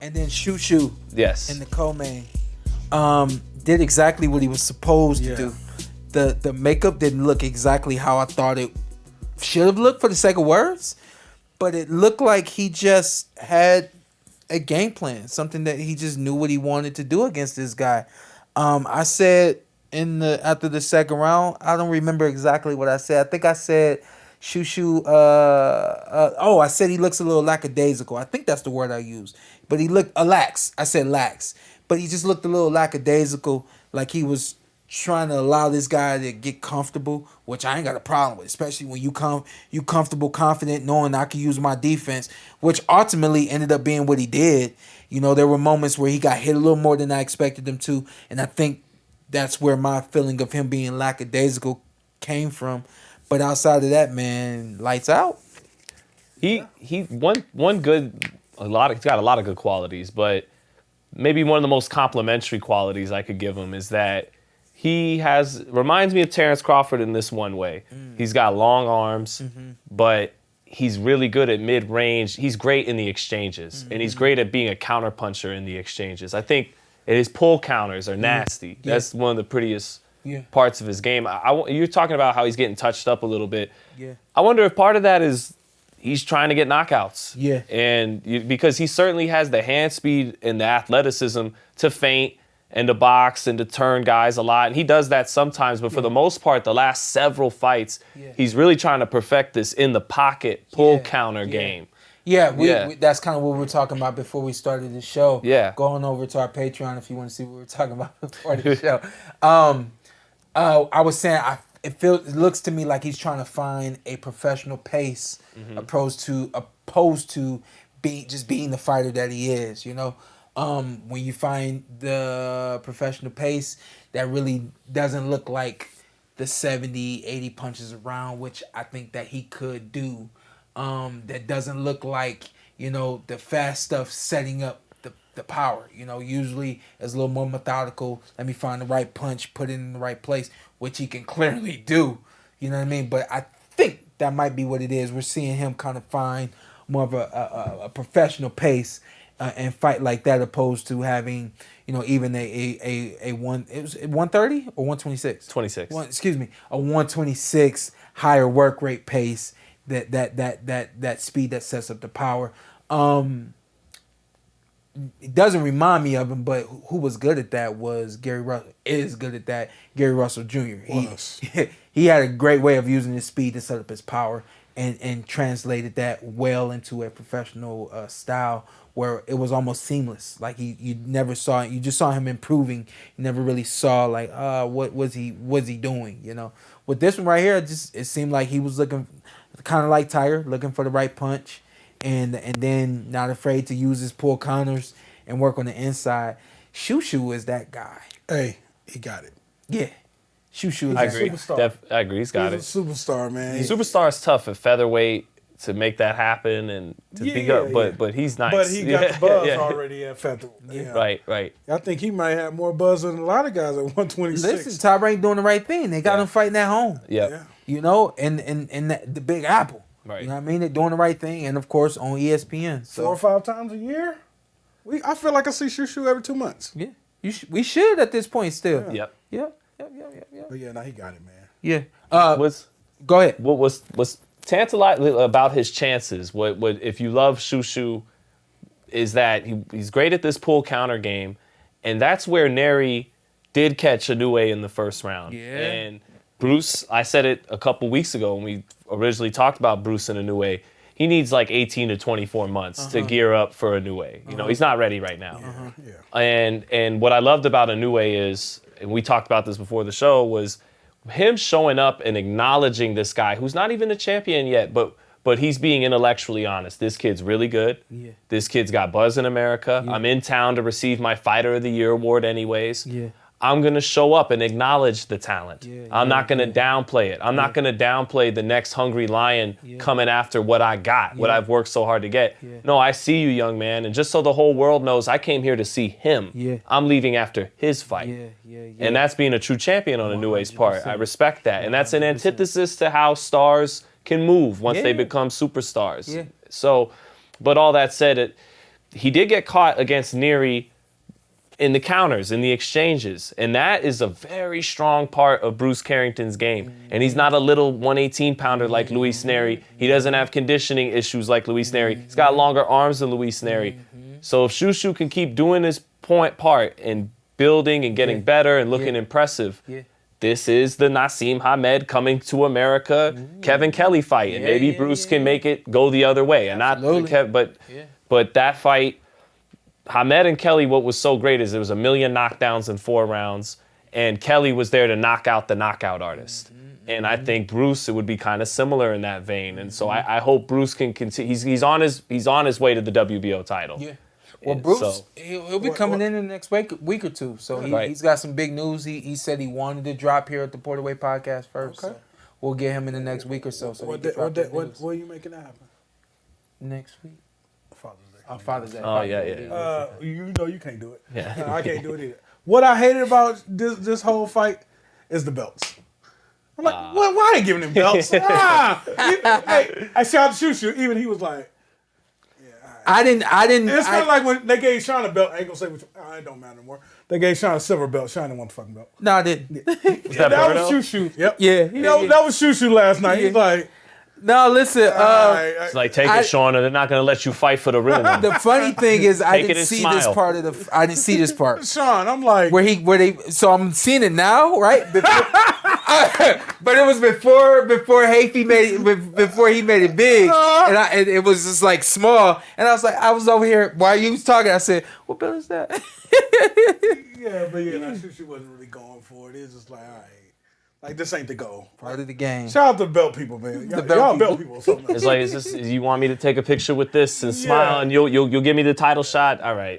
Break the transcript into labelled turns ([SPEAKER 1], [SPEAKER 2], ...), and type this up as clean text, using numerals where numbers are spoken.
[SPEAKER 1] And then Shushu
[SPEAKER 2] Yes.
[SPEAKER 1] in the co-main did exactly what he was supposed to do. The makeup didn't look exactly how I thought it should have looked, for the sake of words, but it looked like he just had a game plan, something that he just knew what he wanted to do against this guy. I said after the second round, I don't remember exactly what I said. I think I said Shushu. I said he looks a little lackadaisical. I think that's the word I used. But he looked lax. I said lax, but he just looked a little lackadaisical, like he was trying to allow this guy to get comfortable, which I ain't got a problem with, especially when you comfortable, confident, knowing I can use my defense, which ultimately ended up being what he did. You know, there were moments where he got hit a little more than I expected him to, and I think that's where my feeling of him being lackadaisical came from. But outside of that, man, lights out.
[SPEAKER 2] He's got a lot of good qualities, but maybe one of the most complimentary qualities I could give him is that he reminds me of Terrence Crawford in this one way. He's got long arms, but he's really good at mid-range. He's great in the exchanges, and he's great at being a counterpuncher in the exchanges. I think his pull counters are nasty. Yeah. That's one of the prettiest parts of his game. You're talking about how he's getting touched up a little bit.
[SPEAKER 1] Yeah.
[SPEAKER 2] I wonder if part of that is he's trying to get knockouts.
[SPEAKER 1] Yeah.
[SPEAKER 2] And because he certainly has the hand speed and the athleticism to feint and to box and to turn guys a lot. And he does that sometimes, but for the most part, the last several fights, he's really trying to perfect this in the pocket pull counter game.
[SPEAKER 1] Yeah, we that's kind of what we were talking about before we started the show.
[SPEAKER 2] Yeah.
[SPEAKER 1] Going over to our Patreon if you want to see what we were talking about before the show. I was saying it looks to me like he's trying to find a professional pace opposed to being the fighter that he is, you know. When you find the professional pace that really doesn't look like the 70, 80 punches around, which I think that he could do. That doesn't look like, you know, the fast stuff setting up the power. You know, usually it's a little more methodical. Let me find the right punch, put it in the right place, which he can clearly do. You know what I mean? But I think that might be what it is. We're seeing him kind of find more of a professional pace and fight like that, opposed to having, you know, even a 130 or 126?
[SPEAKER 2] 26.
[SPEAKER 1] A 126 higher work rate pace. That speed that sets up the power. It doesn't remind me of him, but who was good at that was Gary Russell. Is good at that, Gary Russell Jr. He had a great way of using his speed to set up his power and translated that well into a professional style where it was almost seamless. Like you never saw it. You just saw him improving. You never really saw like what was he doing, you know. With this one right here, it seemed like he was looking kind of like Tiger, looking for the right punch, and then not afraid to use his pull counters and work on the inside. Shushu is that guy.
[SPEAKER 3] Hey, he got it.
[SPEAKER 1] Yeah. Shushu is
[SPEAKER 2] I
[SPEAKER 1] that
[SPEAKER 2] agree.
[SPEAKER 3] superstar.
[SPEAKER 2] I agree. He's got
[SPEAKER 3] He's a superstar, man.
[SPEAKER 2] Superstar is tough at featherweight to make that happen and to be good, but he's nice.
[SPEAKER 3] But he got the buzz already at featherweight. Yeah.
[SPEAKER 2] Right.
[SPEAKER 3] I think he might have more buzz than a lot of guys at 126.
[SPEAKER 1] Listen, Top Rank doing the right thing. They got him fighting at home.
[SPEAKER 2] Yeah.
[SPEAKER 1] You know, and the Big Apple.
[SPEAKER 2] Right.
[SPEAKER 1] You know what I mean? They're doing the right thing, and of course on ESPN. So
[SPEAKER 3] 4 or 5 times a year. I feel like I see Shushu every 2 months.
[SPEAKER 1] Yeah, we should at this point still.
[SPEAKER 2] Yep.
[SPEAKER 3] But yeah, now he got it, man.
[SPEAKER 1] Yeah.
[SPEAKER 2] Go ahead. What was tantalizing about his chances? What if you love Shushu, is that he's great at this pull counter game, and that's where Neri did catch Inoue in the first round.
[SPEAKER 1] Yeah.
[SPEAKER 2] And Bruce, I said it a couple weeks ago when we originally talked about Bruce and Inoue. He needs like 18 to 24 months to gear up for Inoue. You know, he's not ready right now. And what I loved about Inoue is, and we talked about this before the show, was him showing up and acknowledging this guy who's not even a champion yet, but he's being intellectually honest. This kid's really good. Yeah. This kid's got buzz in America. Yeah. I'm in town to receive my Fighter of the Year award anyways. Yeah. I'm going to show up and acknowledge the talent. I'm not going to downplay it. I'm not going to downplay the next hungry lion coming after what I got, what I've worked so hard to get. No, I see you, young man. And just so the whole world knows, I came here to see him. I'm leaving after his fight. And that's being a true champion on Inoue's part. I respect that. And that's an antithesis to how stars can move once they become superstars. So, but all that said, he did get caught against Neary in the counters, in the exchanges. And that is a very strong part of Bruce Carrington's game. And he's not a little 118-pounder like Luis Nery. He doesn't have conditioning issues like Luis Nery. He's got longer arms than Luis Nery. So if Shushu can keep doing his part and building and getting better and looking impressive, this is the Naseem Hamed coming to America, Kevin Kelly fight. And maybe Bruce can make it go the other way. And not but that fight, Hamed and Kelly, what was so great is there was 1 million knockdowns in 4 rounds, and Kelly was there to knock out the knockout artist. And I think Bruce, it would be kind of similar in that vein. And so I hope Bruce can continue. He's on his way to the WBO title.
[SPEAKER 1] Yeah. Well, Bruce, he'll be coming in the next week or two. So he's got some big news. He said he wanted to drop here at the PorterWay Podcast first. Okay. So we'll get him in the next week or so.
[SPEAKER 3] What are you making that happen?
[SPEAKER 1] Next week.
[SPEAKER 3] Father's Day.
[SPEAKER 1] Father's Day.
[SPEAKER 2] Oh, yeah.
[SPEAKER 3] You know you can't do it.
[SPEAKER 2] Yeah.
[SPEAKER 3] I can't do it either. What I hated about this whole fight is the belts. I'm like, why are they giving him belts? Hey, I shout out to Shushu. Even he was like,
[SPEAKER 1] I didn't.
[SPEAKER 3] It's kind of like when they gave Shawn a belt. I ain't gonna say which. It don't matter anymore. They gave Shawn a silver belt. Shawn didn't want the fucking belt.
[SPEAKER 1] No, I didn't.
[SPEAKER 3] That was Shushu. Yep.
[SPEAKER 1] Yeah.
[SPEAKER 3] That was Shushu last night. He's like,
[SPEAKER 1] no, listen.
[SPEAKER 2] It's like, take it, Shawn, or they're not going to let you fight for the real one.
[SPEAKER 1] The funny thing is, I didn't see this part of the. I didn't see this part.
[SPEAKER 3] Shawn, I'm like,
[SPEAKER 1] where they. So I'm seeing it now, right? But it was before Hafey made it, before he made it big, and it was just like small, and I was over here while you was talking. I said, "What belt is that?"
[SPEAKER 3] Shushu wasn't really going for it. It's just like, all right. Like, this ain't the goal.
[SPEAKER 1] Part of the game.
[SPEAKER 3] Shout out to the belt people, man. Y'all belt people or something.
[SPEAKER 2] It's like, you want me to take a picture with this and smile and you'll give me the title shot? All right.